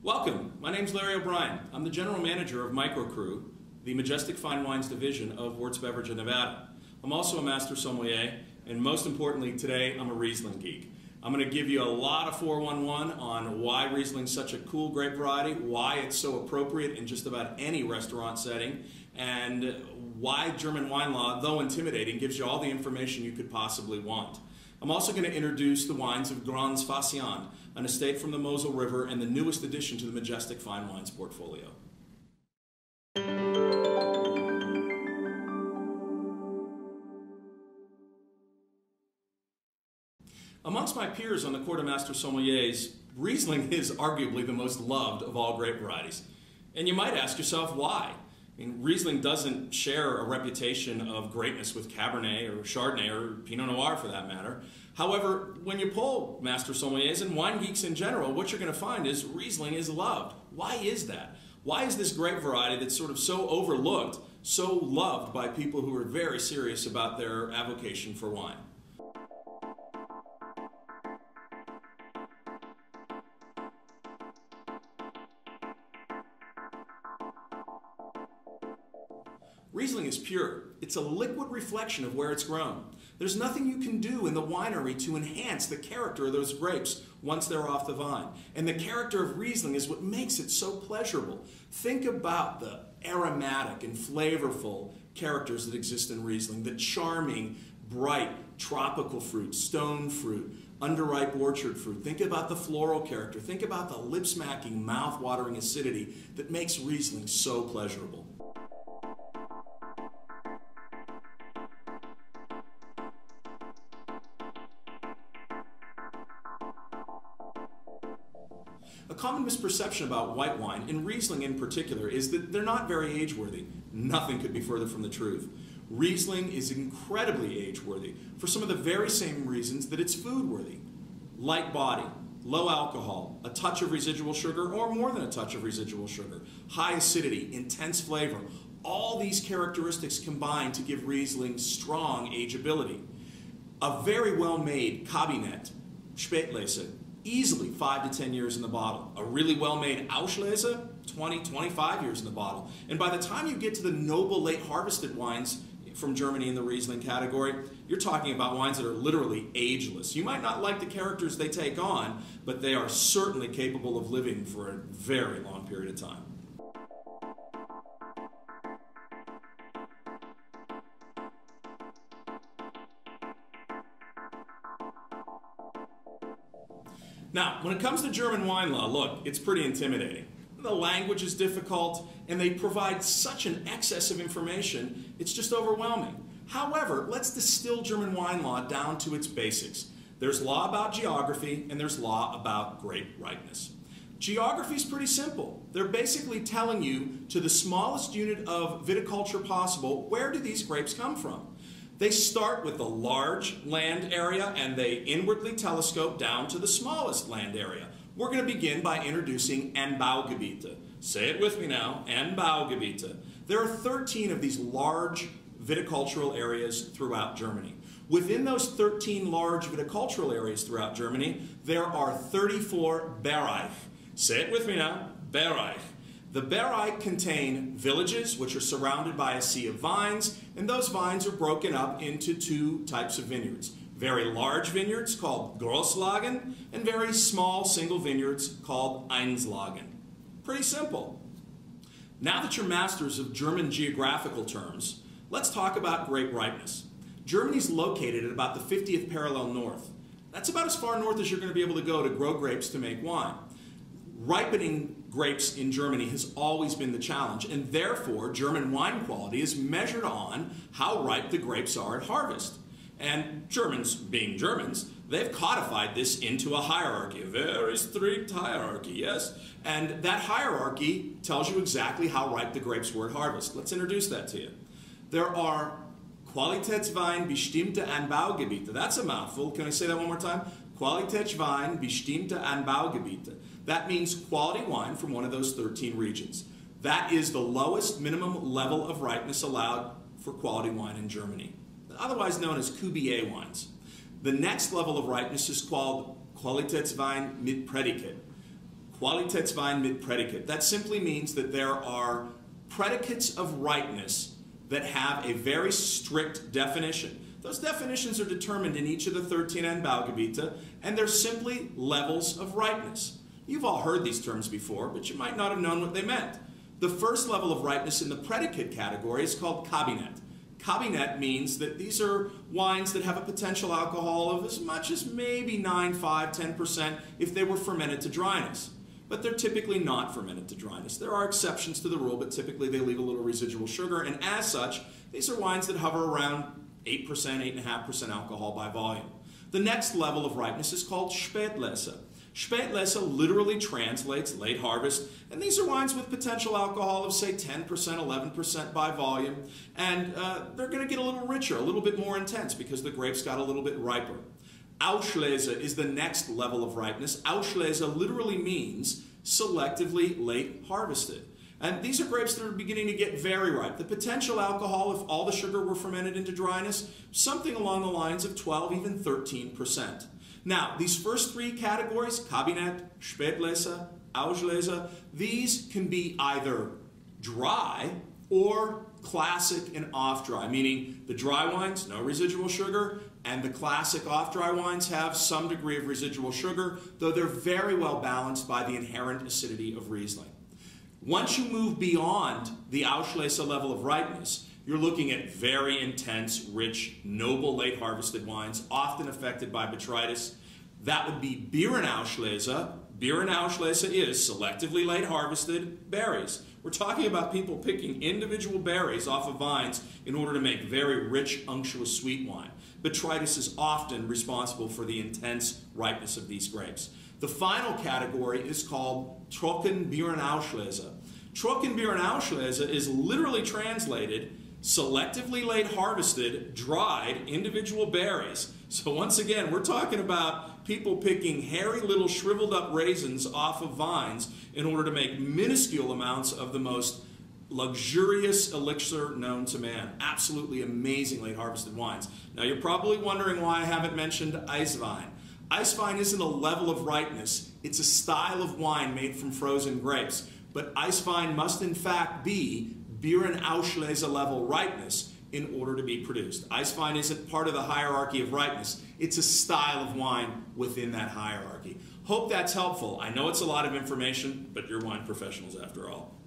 Welcome, my name's Larry O'Brien. I'm the General Manager of Microcrew, the Majestic Fine Wines Division of Wirtz Beverage in Nevada. I'm also a Master Sommelier, and most importantly today, I'm a Riesling geek. I'm going to give you a lot of 411 on why Riesling's such a cool grape variety, why it's so appropriate in just about any restaurant setting, and why German wine law, though intimidating, gives you all the information you could possibly want. I'm also going to introduce the wines of Grands Facian, an estate from the Mosel River and the newest addition to the Majestic Fine Wines portfolio. Amongst my peers on the Court of Master Sommeliers, Riesling is arguably the most loved of all grape varieties. And you might ask yourself why. I mean, Riesling doesn't share a reputation of greatness with Cabernet or Chardonnay or Pinot Noir for that matter. However, when you poll Master Sommeliers and wine geeks in general, what you're going to find is Riesling is loved. Why is that? Why is this grape variety that's sort of so overlooked so loved by people who are very serious about their avocation for wine? Riesling is pure. It's a liquid reflection of where it's grown. There's nothing you can do in the winery to enhance the character of those grapes once they're off the vine. And the character of Riesling is what makes it so pleasurable. Think about the aromatic and flavorful characters that exist in Riesling, the charming, bright, tropical fruit, stone fruit, underripe orchard fruit. Think about the floral character. Think about the lip-smacking, mouth-watering acidity that makes Riesling so pleasurable. A common misperception about white wine, and Riesling in particular, is that they're not very age-worthy. Nothing could be further from the truth. Riesling is incredibly age-worthy for some of the very same reasons that it's food-worthy. Light body, low alcohol, a touch of residual sugar or more than a touch of residual sugar, high acidity, intense flavor. All these characteristics combine to give Riesling strong ageability. A very well-made Kabinett, Spätlese, easily 5 to 10 years in the bottle. A really well-made Auslese, 20, 25 years in the bottle. And by the time you get to the noble late harvested wines from Germany in the Riesling category, you're talking about wines that are literally ageless. You might not like the characters they take on, but they are certainly capable of living for a very long period of time. Now, when it comes to German wine law, look, it's pretty intimidating. The language is difficult, and they provide such an excess of information, it's just overwhelming. However, let's distill German wine law down to its basics. There's law about geography, and there's law about grape ripeness. Geography is pretty simple. They're basically telling you, to the smallest unit of viticulture possible, where do these grapes come from? They start with the large land area and they inwardly telescope down to the smallest land area. We're going to begin by introducing Anbaugebiete. Say it with me now, Anbaugebiete. There are 13 of these large viticultural areas throughout Germany. Within those 13 large viticultural areas throughout Germany, there are 34 Bereich. Say it with me now, Bereich. The Bereich contain villages which are surrounded by a sea of vines, and those vines are broken up into two types of vineyards. Very large vineyards called Großlagen, and very small single vineyards called Einzlagen. Pretty simple. Now that you're masters of German geographical terms, let's talk about grape ripeness. Germany's located at about the 50th parallel north. That's about as far north as you're going to be able to go to grow grapes to make wine. Ripening grapes in Germany has always been the challenge, and therefore German wine quality is measured on how ripe the grapes are at harvest. And Germans, being Germans, they've codified this into a hierarchy, a very strict hierarchy, yes? And that hierarchy tells you exactly how ripe the grapes were at harvest. Let's introduce that to you. There are Qualitätswein bestimmte Anbaugebiete. That's a mouthful. Can I say that one more time? Qualitätswein bestimmte Anbaugebiete. That means quality wine from one of those 13 regions. That is the lowest minimum level of ripeness allowed for quality wine in Germany, otherwise known as Cuvier wines. The next level of ripeness is called Qualitätswein mit Prädikat. Qualitätswein mit Predicate. That simply means that there are predicates of ripeness that have a very strict definition. Those definitions are determined in each of the 13 Anbaugebiete, and they're simply levels of ripeness. You've all heard these terms before, but you might not have known what they meant. The first level of ripeness in the predicate category is called Kabinett. Kabinett means that these are wines that have a potential alcohol of as much as maybe 9, 5, 10% if they were fermented to dryness. But they're typically not fermented to dryness. There are exceptions to the rule, but typically they leave a little residual sugar, and as such, these are wines that hover around 8%, 8.5% alcohol by volume. The next level of ripeness is called Spätlese. Spätlese literally translates late harvest, and these are wines with potential alcohol of say 10%, 11% by volume, and they're going to get a little richer, a little bit more intense because the grapes got a little bit riper. Auslese is the next level of ripeness. Auslese literally means selectively late harvested. And these are grapes that are beginning to get very ripe. The potential alcohol, if all the sugar were fermented into dryness, something along the lines of 12, even 13%. Now, these first three categories, Kabinett, Spätlese, Auslese, these can be either dry or classic and off-dry, meaning the dry wines, no residual sugar, and the classic off-dry wines have some degree of residual sugar, though they're very well balanced by the inherent acidity of Riesling. Once you move beyond the Auslese level of ripeness, you're looking at very intense, rich, noble late harvested wines, often affected by botrytis. That would be Beerenauslese. Beerenauslese is selectively late harvested berries. We're talking about people picking individual berries off of vines in order to make very rich, unctuous sweet wine. Botrytis is often responsible for the intense ripeness of these grapes. The final category is called Trockenbeerenauslese. Trockenbeerenauslese is literally translated selectively late harvested, dried individual berries. So once again, we're talking about people picking hairy little shriveled up raisins off of vines in order to make minuscule amounts of the most luxurious elixir known to man. Absolutely amazing late harvested wines. Now you're probably wondering why I haven't mentioned Eiswein. Eiswein isn't a level of ripeness, it's a style of wine made from frozen grapes. But Eiswein must in fact be Beerenauslese level ripeness in order to be produced. Eiswein isn't part of the hierarchy of ripeness, it's a style of wine within that hierarchy. Hope that's helpful. I know it's a lot of information, but you're wine professionals after all.